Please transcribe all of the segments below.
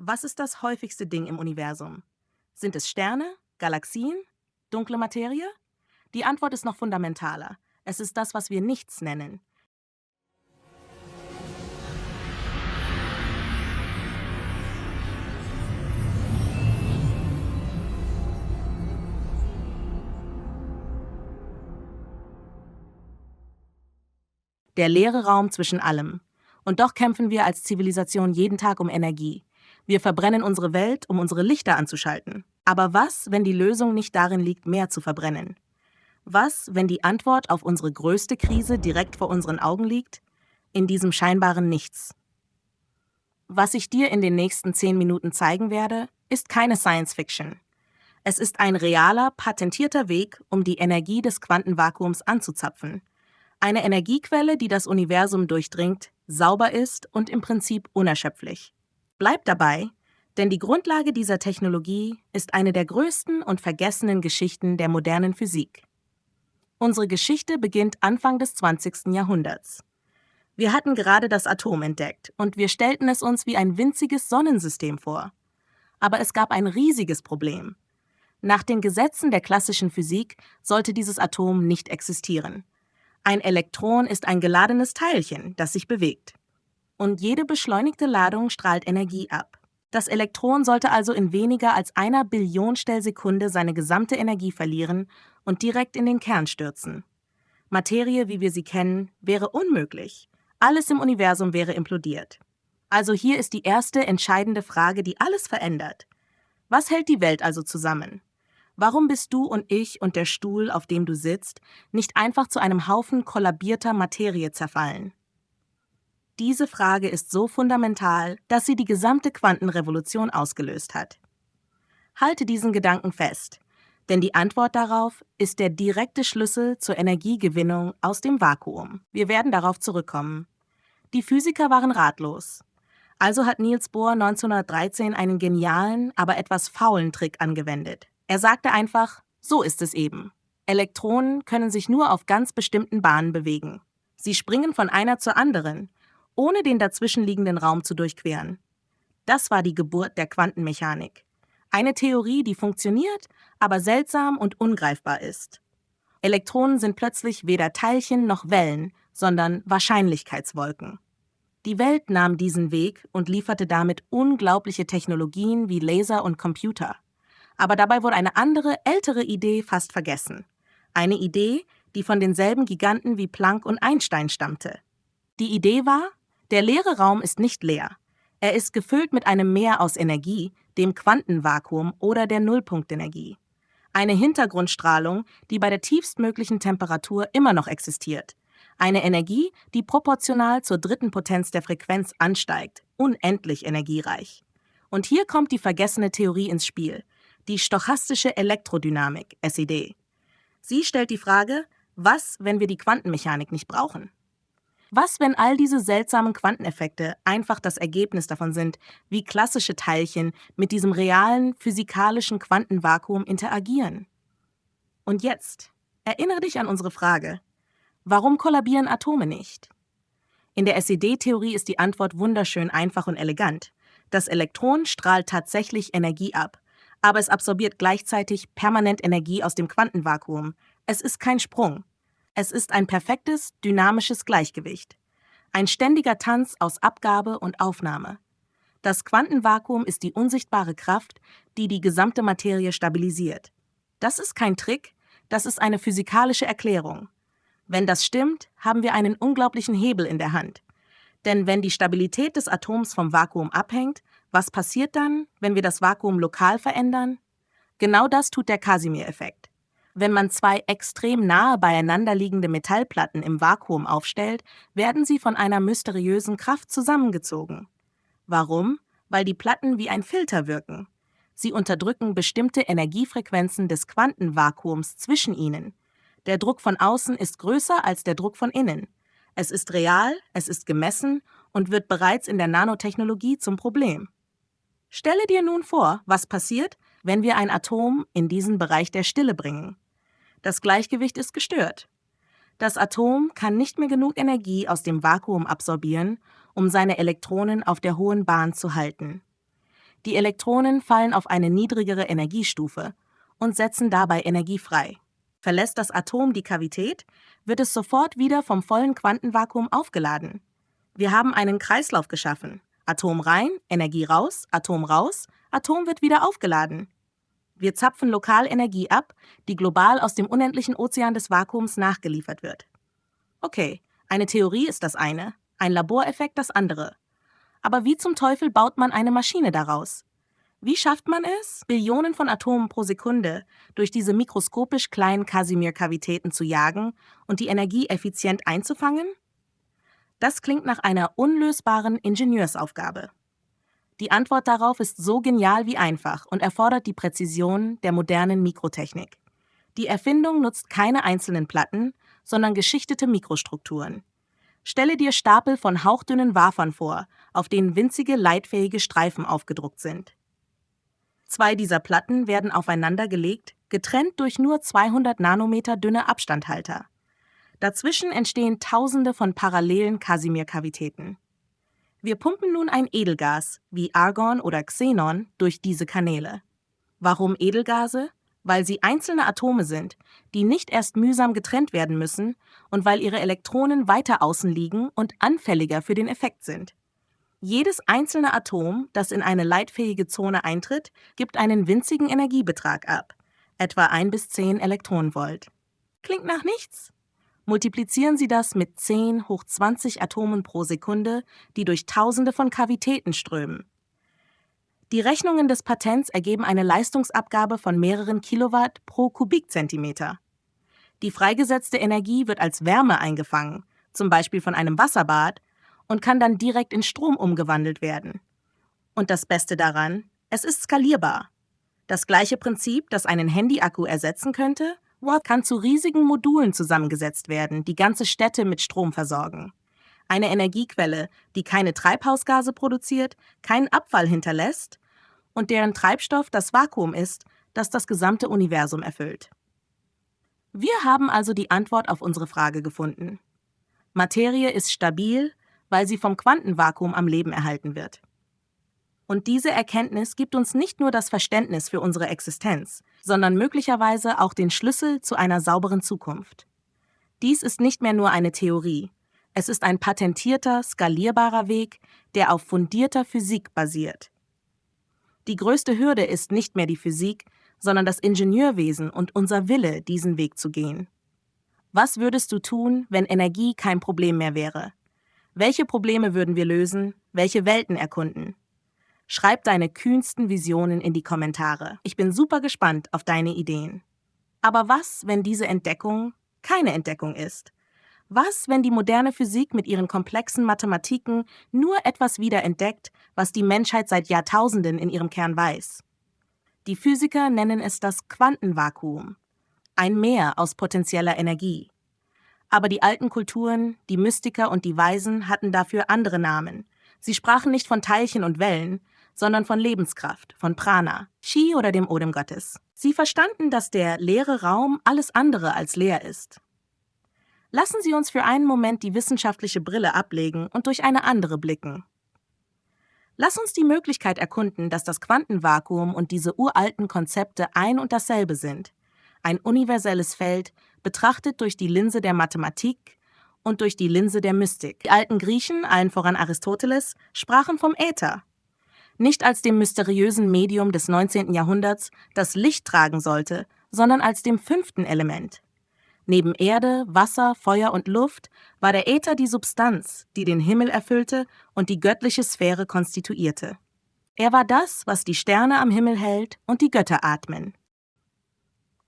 Was ist das häufigste Ding im Universum? Sind es Sterne, Galaxien, dunkle Materie? Die Antwort ist noch fundamentaler. Es ist das, was wir nichts nennen. Der leere Raum zwischen allem. Und doch kämpfen wir als Zivilisation jeden Tag um Energie. Wir verbrennen unsere Welt, um unsere Lichter anzuschalten. Aber was, wenn die Lösung nicht darin liegt, mehr zu verbrennen? Was, wenn die Antwort auf unsere größte Krise direkt vor unseren Augen liegt? In diesem scheinbaren Nichts. Was ich dir in den nächsten 10 Minuten zeigen werde, ist keine Science Fiction. Es ist ein realer, patentierter Weg, um die Energie des Quantenvakuums anzuzapfen. Eine Energiequelle, die das Universum durchdringt, sauber ist und im Prinzip unerschöpflich. Bleib dabei, denn die Grundlage dieser Technologie ist eine der größten und vergessenen Geschichten der modernen Physik. Unsere Geschichte beginnt Anfang des 20. Jahrhunderts. Wir hatten gerade das Atom entdeckt und wir stellten es uns wie ein winziges Sonnensystem vor. Aber es gab ein riesiges Problem. Nach den Gesetzen der klassischen Physik sollte dieses Atom nicht existieren. Ein Elektron ist ein geladenes Teilchen, das sich bewegt. Und jede beschleunigte Ladung strahlt Energie ab. Das Elektron sollte also in weniger als einer Billionenstellsekunde seine gesamte Energie verlieren und direkt in den Kern stürzen. Materie, wie wir sie kennen, wäre unmöglich. Alles im Universum wäre implodiert. Also hier ist die erste entscheidende Frage, die alles verändert. Was hält die Welt also zusammen? Warum bist du und ich und der Stuhl, auf dem du sitzt, nicht einfach zu einem Haufen kollabierter Materie zerfallen? Diese Frage ist so fundamental, dass sie die gesamte Quantenrevolution ausgelöst hat. Halte diesen Gedanken fest, denn die Antwort darauf ist der direkte Schlüssel zur Energiegewinnung aus dem Vakuum. Wir werden darauf zurückkommen. Die Physiker waren ratlos. Also hat Niels Bohr 1913 einen genialen, aber etwas faulen Trick angewendet. Er sagte einfach, so ist es eben. Elektronen können sich nur auf ganz bestimmten Bahnen bewegen. Sie springen von einer zur anderen, ohne den dazwischenliegenden Raum zu durchqueren. Das war die Geburt der Quantenmechanik. Eine Theorie, die funktioniert, aber seltsam und ungreifbar ist. Elektronen sind plötzlich weder Teilchen noch Wellen, sondern Wahrscheinlichkeitswolken. Die Welt nahm diesen Weg und lieferte damit unglaubliche Technologien wie Laser und Computer. Aber dabei wurde eine andere, ältere Idee fast vergessen. Eine Idee, die von denselben Giganten wie Planck und Einstein stammte. Die Idee war, der leere Raum ist nicht leer. Er ist gefüllt mit einem Meer aus Energie, dem Quantenvakuum oder der Nullpunktenergie. Eine Hintergrundstrahlung, die bei der tiefstmöglichen Temperatur immer noch existiert. Eine Energie, die proportional zur dritten Potenz der Frequenz ansteigt, unendlich energiereich. Und hier kommt die vergessene Theorie ins Spiel, die stochastische Elektrodynamik, SED. Sie stellt die Frage, was, wenn wir die Quantenmechanik nicht brauchen? Was, wenn all diese seltsamen Quanteneffekte einfach das Ergebnis davon sind, wie klassische Teilchen mit diesem realen, physikalischen Quantenvakuum interagieren? Und jetzt, erinnere dich an unsere Frage. Warum kollabieren Atome nicht? In der SED-Theorie ist die Antwort wunderschön einfach und elegant. Das Elektron strahlt tatsächlich Energie ab, aber es absorbiert gleichzeitig permanent Energie aus dem Quantenvakuum. Es ist kein Sprung. Es ist ein perfektes, dynamisches Gleichgewicht. Ein ständiger Tanz aus Abgabe und Aufnahme. Das Quantenvakuum ist die unsichtbare Kraft, die die gesamte Materie stabilisiert. Das ist kein Trick, das ist eine physikalische Erklärung. Wenn das stimmt, haben wir einen unglaublichen Hebel in der Hand. Denn wenn die Stabilität des Atoms vom Vakuum abhängt, was passiert dann, wenn wir das Vakuum lokal verändern? Genau das tut der Casimir-Effekt. Wenn man zwei extrem nahe beieinander liegende Metallplatten im Vakuum aufstellt, werden sie von einer mysteriösen Kraft zusammengezogen. Warum? Weil die Platten wie ein Filter wirken. Sie unterdrücken bestimmte Energiefrequenzen des Quantenvakuums zwischen ihnen. Der Druck von außen ist größer als der Druck von innen. Es ist real, es ist gemessen und wird bereits in der Nanotechnologie zum Problem. Stelle dir nun vor, was passiert, wenn wir ein Atom in diesen Bereich der Stille bringen. Das Gleichgewicht ist gestört. Das Atom kann nicht mehr genug Energie aus dem Vakuum absorbieren, um seine Elektronen auf der hohen Bahn zu halten. Die Elektronen fallen auf eine niedrigere Energiestufe und setzen dabei Energie frei. Verlässt das Atom die Kavität, wird es sofort wieder vom vollen Quantenvakuum aufgeladen. Wir haben einen Kreislauf geschaffen. Atom rein, Energie raus, Atom wird wieder aufgeladen. Wir zapfen lokal Energie ab, die global aus dem unendlichen Ozean des Vakuums nachgeliefert wird. Okay, eine Theorie ist das eine, ein Laboreffekt das andere. Aber wie zum Teufel baut man eine Maschine daraus? Wie schafft man es, Billionen von Atomen pro Sekunde durch diese mikroskopisch kleinen Casimir-Kavitäten zu jagen und die Energie effizient einzufangen? Das klingt nach einer unlösbaren Ingenieursaufgabe. Die Antwort darauf ist so genial wie einfach und erfordert die Präzision der modernen Mikrotechnik. Die Erfindung nutzt keine einzelnen Platten, sondern geschichtete Mikrostrukturen. Stelle dir Stapel von hauchdünnen Wafern vor, auf denen winzige, leitfähige Streifen aufgedruckt sind. 2 dieser Platten werden aufeinander gelegt, getrennt durch nur 200 Nanometer dünne Abstandhalter. Dazwischen entstehen Tausende von parallelen Casimir-Kavitäten. Wir pumpen nun ein Edelgas, wie Argon oder Xenon, durch diese Kanäle. Warum Edelgase? Weil sie einzelne Atome sind, die nicht erst mühsam getrennt werden müssen und weil ihre Elektronen weiter außen liegen und anfälliger für den Effekt sind. Jedes einzelne Atom, das in eine leitfähige Zone eintritt, gibt einen winzigen Energiebetrag ab, etwa 1 bis 10 Elektronenvolt. Klingt nach nichts? Multiplizieren Sie das mit 10 hoch 20 Atomen pro Sekunde, die durch Tausende von Kavitäten strömen. Die Rechnungen des Patents ergeben eine Leistungsabgabe von mehreren Kilowatt pro Kubikzentimeter. Die freigesetzte Energie wird als Wärme eingefangen, zum Beispiel von einem Wasserbad, und kann dann direkt in Strom umgewandelt werden. Und das Beste daran, es ist skalierbar. Das gleiche Prinzip, das einen Handyakku ersetzen könnte, kann zu riesigen Modulen zusammengesetzt werden, die ganze Städte mit Strom versorgen. Eine Energiequelle, die keine Treibhausgase produziert, keinen Abfall hinterlässt und deren Treibstoff das Vakuum ist, das das gesamte Universum erfüllt. Wir haben also die Antwort auf unsere Frage gefunden. Materie ist stabil, weil sie vom Quantenvakuum am Leben erhalten wird. Und diese Erkenntnis gibt uns nicht nur das Verständnis für unsere Existenz, sondern möglicherweise auch den Schlüssel zu einer sauberen Zukunft. Dies ist nicht mehr nur eine Theorie. Es ist ein patentierter, skalierbarer Weg, der auf fundierter Physik basiert. Die größte Hürde ist nicht mehr die Physik, sondern das Ingenieurwesen und unser Wille, diesen Weg zu gehen. Was würdest du tun, wenn Energie kein Problem mehr wäre? Welche Probleme würden wir lösen? Welche Welten erkunden? Schreib deine kühnsten Visionen in die Kommentare. Ich bin super gespannt auf deine Ideen. Aber was, wenn diese Entdeckung keine Entdeckung ist? Was, wenn die moderne Physik mit ihren komplexen Mathematiken nur etwas wiederentdeckt, was die Menschheit seit Jahrtausenden in ihrem Kern weiß? Die Physiker nennen es das Quantenvakuum, ein Meer aus potenzieller Energie. Aber die alten Kulturen, die Mystiker und die Weisen hatten dafür andere Namen. Sie sprachen nicht von Teilchen und Wellen, sondern von Lebenskraft, von Prana, Chi oder dem Odem Gottes. Sie verstanden, dass der leere Raum alles andere als leer ist. Lassen Sie uns für einen Moment die wissenschaftliche Brille ablegen und durch eine andere blicken. Lass uns die Möglichkeit erkunden, dass das Quantenvakuum und diese uralten Konzepte ein und dasselbe sind. Ein universelles Feld, betrachtet durch die Linse der Mathematik und durch die Linse der Mystik. Die alten Griechen, allen voran Aristoteles, sprachen vom Äther. Nicht als dem mysteriösen Medium des 19. Jahrhunderts, das Licht tragen sollte, sondern als dem 5. Element. Neben Erde, Wasser, Feuer und Luft war der Äther die Substanz, die den Himmel erfüllte und die göttliche Sphäre konstituierte. Er war das, was die Sterne am Himmel hält und die Götter atmen.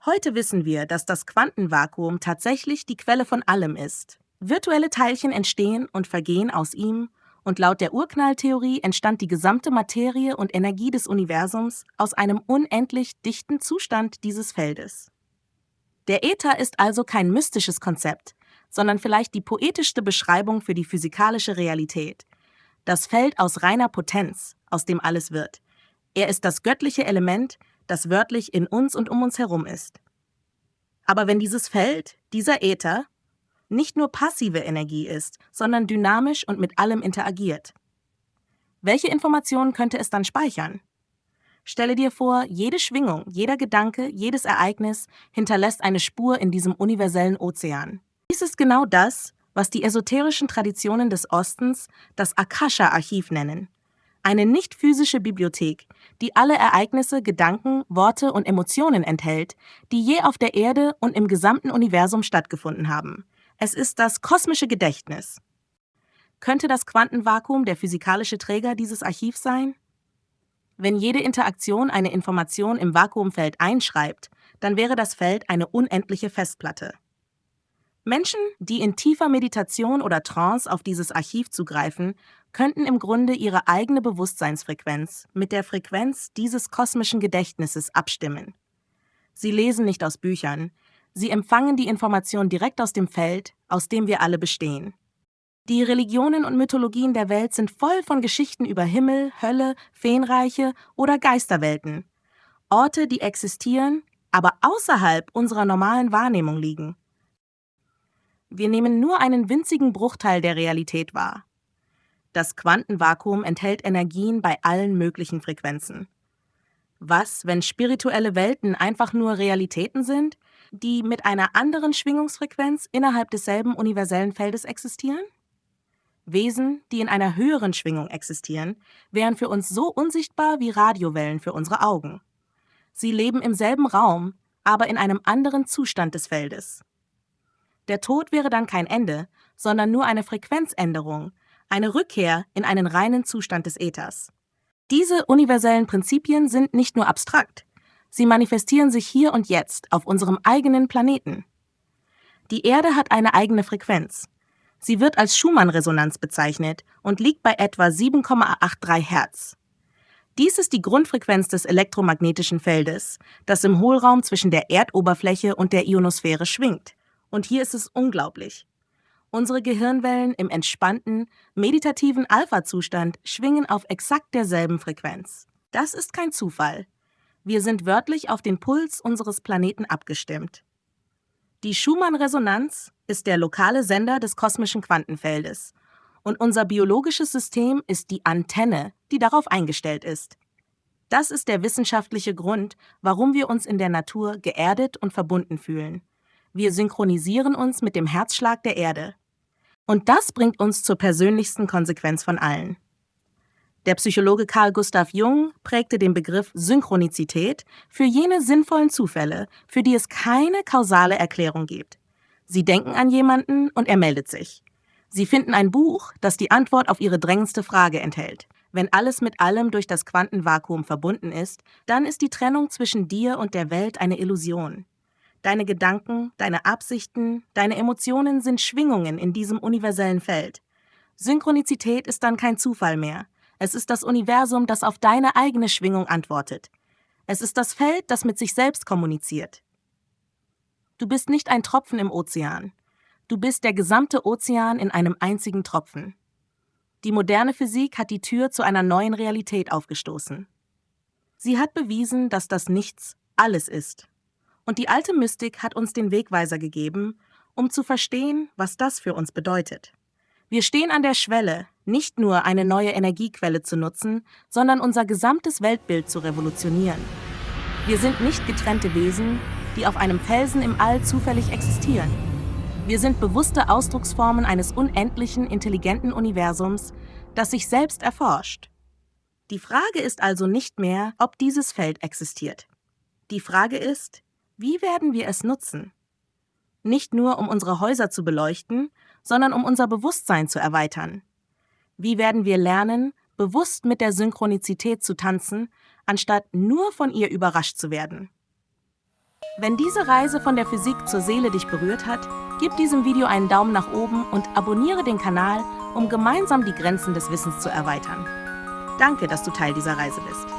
Heute wissen wir, dass das Quantenvakuum tatsächlich die Quelle von allem ist. Virtuelle Teilchen entstehen und vergehen aus ihm, und laut der Urknalltheorie entstand die gesamte Materie und Energie des Universums aus einem unendlich dichten Zustand dieses Feldes. Der Äther ist also kein mystisches Konzept, sondern vielleicht die poetischste Beschreibung für die physikalische Realität. Das Feld aus reiner Potenz, aus dem alles wird. Er ist das göttliche Element, das wörtlich in uns und um uns herum ist. Aber wenn dieses Feld, dieser Äther, nicht nur passive Energie ist, sondern dynamisch und mit allem interagiert, welche Informationen könnte es dann speichern? Stelle dir vor, jede Schwingung, jeder Gedanke, jedes Ereignis hinterlässt eine Spur in diesem universellen Ozean. Dies ist genau das, was die esoterischen Traditionen des Ostens das Akasha-Archiv nennen. Eine nicht physische Bibliothek, die alle Ereignisse, Gedanken, Worte und Emotionen enthält, die je auf der Erde und im gesamten Universum stattgefunden haben. Es ist das kosmische Gedächtnis. Könnte das Quantenvakuum der physikalische Träger dieses Archivs sein? Wenn jede Interaktion eine Information im Vakuumfeld einschreibt, dann wäre das Feld eine unendliche Festplatte. Menschen, die in tiefer Meditation oder Trance auf dieses Archiv zugreifen, könnten im Grunde ihre eigene Bewusstseinsfrequenz mit der Frequenz dieses kosmischen Gedächtnisses abstimmen. Sie lesen nicht aus Büchern, sie empfangen die Information direkt aus dem Feld, aus dem wir alle bestehen. Die Religionen und Mythologien der Welt sind voll von Geschichten über Himmel, Hölle, Feenreiche oder Geisterwelten. Orte, die existieren, aber außerhalb unserer normalen Wahrnehmung liegen. Wir nehmen nur einen winzigen Bruchteil der Realität wahr. Das Quantenvakuum enthält Energien bei allen möglichen Frequenzen. Was, wenn spirituelle Welten einfach nur Realitäten sind, die mit einer anderen Schwingungsfrequenz innerhalb desselben universellen Feldes existieren? Wesen, die in einer höheren Schwingung existieren, wären für uns so unsichtbar wie Radiowellen für unsere Augen. Sie leben im selben Raum, aber in einem anderen Zustand des Feldes. Der Tod wäre dann kein Ende, sondern nur eine Frequenzänderung, eine Rückkehr in einen reinen Zustand des Äthers. Diese universellen Prinzipien sind nicht nur abstrakt, sie manifestieren sich hier und jetzt auf unserem eigenen Planeten. Die Erde hat eine eigene Frequenz. Sie wird als Schumann-Resonanz bezeichnet und liegt bei etwa 7,83 Hertz. Dies ist die Grundfrequenz des elektromagnetischen Feldes, das im Hohlraum zwischen der Erdoberfläche und der Ionosphäre schwingt. Und hier ist es unglaublich. Unsere Gehirnwellen im entspannten, meditativen Alpha-Zustand schwingen auf exakt derselben Frequenz. Das ist kein Zufall. Wir sind wörtlich auf den Puls unseres Planeten abgestimmt. Die Schumann-Resonanz ist der lokale Sender des kosmischen Quantenfeldes und unser biologisches System ist die Antenne, die darauf eingestellt ist. Das ist der wissenschaftliche Grund, warum wir uns in der Natur geerdet und verbunden fühlen. Wir synchronisieren uns mit dem Herzschlag der Erde. Und das bringt uns zur persönlichsten Konsequenz von allen. Der Psychologe Carl Gustav Jung prägte den Begriff Synchronizität für jene sinnvollen Zufälle, für die es keine kausale Erklärung gibt. Sie denken an jemanden und er meldet sich. Sie finden ein Buch, das die Antwort auf ihre drängendste Frage enthält. Wenn alles mit allem durch das Quantenvakuum verbunden ist, dann ist die Trennung zwischen dir und der Welt eine Illusion. Deine Gedanken, deine Absichten, deine Emotionen sind Schwingungen in diesem universellen Feld. Synchronizität ist dann kein Zufall mehr. Es ist das Universum, das auf deine eigene Schwingung antwortet. Es ist das Feld, das mit sich selbst kommuniziert. Du bist nicht ein Tropfen im Ozean. Du bist der gesamte Ozean in einem einzigen Tropfen. Die moderne Physik hat die Tür zu einer neuen Realität aufgestoßen. Sie hat bewiesen, dass das Nichts alles ist. Und die alte Mystik hat uns den Wegweiser gegeben, um zu verstehen, was das für uns bedeutet. Wir stehen an der Schwelle, nicht nur eine neue Energiequelle zu nutzen, sondern unser gesamtes Weltbild zu revolutionieren. Wir sind nicht getrennte Wesen, die auf einem Felsen im All zufällig existieren. Wir sind bewusste Ausdrucksformen eines unendlichen, intelligenten Universums, das sich selbst erforscht. Die Frage ist also nicht mehr, ob dieses Feld existiert. Die Frage ist, wie werden wir es nutzen? Nicht nur, um unsere Häuser zu beleuchten, sondern um unser Bewusstsein zu erweitern. Wie werden wir lernen, bewusst mit der Synchronizität zu tanzen, anstatt nur von ihr überrascht zu werden? Wenn diese Reise von der Physik zur Seele dich berührt hat, gib diesem Video einen Daumen nach oben und abonniere den Kanal, um gemeinsam die Grenzen des Wissens zu erweitern. Danke, dass du Teil dieser Reise bist.